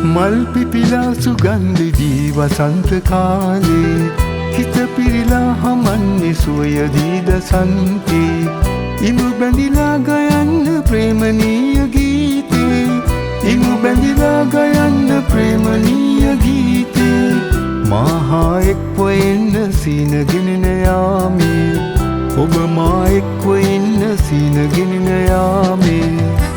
මල් පිපිලා සුගන්ධදී වසන්ත කාලේ හිත පිරිලා හමන්නේ සුවයදී දසන්තේ ඉමු බැඳිලා ගයන්න ප්‍රේමනීය ගීතේ ඉමු බැඳිලා ගයන්න ප්‍රේමනීය ගීතේ මහා එක්ව එන්න සීනගෙන යාමේ ඔබ මා එක්ව එන්න සීනගෙන යාමේ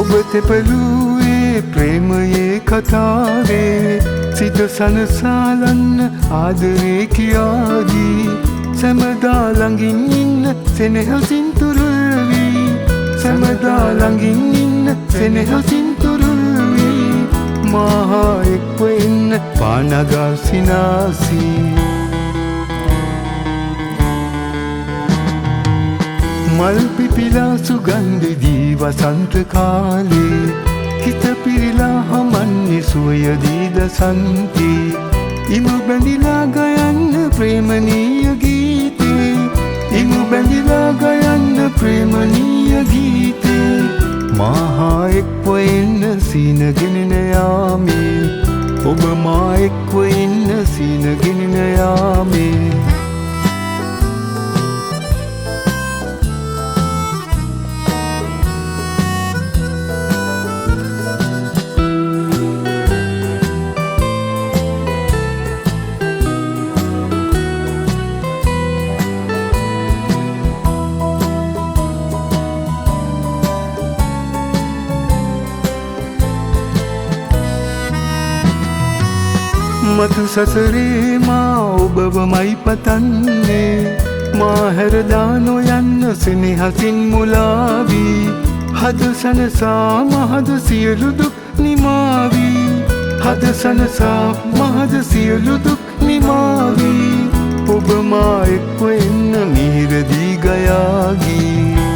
ඔබ තෙපලුවේ ප්‍රේමයේ කතාවේ සිත සනසාලන්න ආදරේ කියාදී සැමදා ළඟින් ඉන්න සෙනෙහසින් තුරුල් වී සැමදා ළඟින් ඉන්න සෙනෙහසින් තුරුල් වී මහා එක්ව එන්න පානගා සිනාසී මල් පිපිලා සුගන්ධදී වසන්ත කාලේ හිත පිරිලා හමන්නේ සුවයදී දසන්තේ ඉමු බැඳිලා ගයන්න ප්‍රේමනීය ගීතේ ඉමු බැඳිලා ගයන්න ප්‍රේමනීය ගීතේ මහා එක්ව එන්න සීනගෙන යාමේ ඔබ මා එක්ව එන්න සීනගෙන යාමේ මතු සසරේ මා ඔබවමයි පතන්නේ මා හැරදා නොයන්න සෙනෙහසින් මුලාවී හද සනසා මහද සියලු දුක් නිමාවී හද සනසා මහද සියලු දුක් නිමාවී ඔබ මා එක්ව එන්න මිහිරදී ගයාගී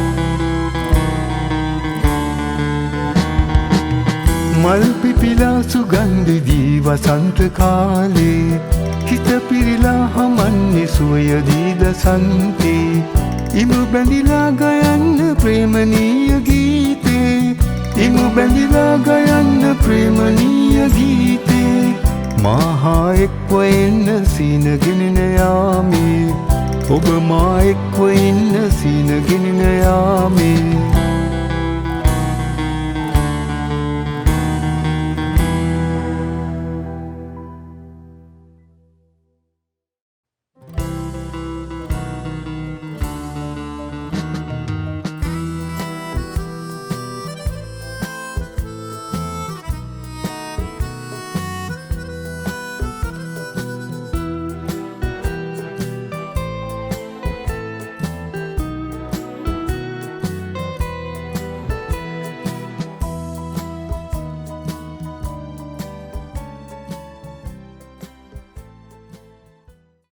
මල් පිපිලා සුගන්ධදී වසන්ත කාලේ හිත පිරිලා හමන්නේ සුවයදී දසන්තේ ඉමු බැඳිලා ගයන්න ප්‍රේමනීය ගීතේ ඉමු බැඳිලා ගයන්න ප්‍රේමනීය ගීතේ මහා එක්ව එන්න සීනගෙන යාමේ ඔබ මා එක්ව එන්න සීනගෙන යාමේ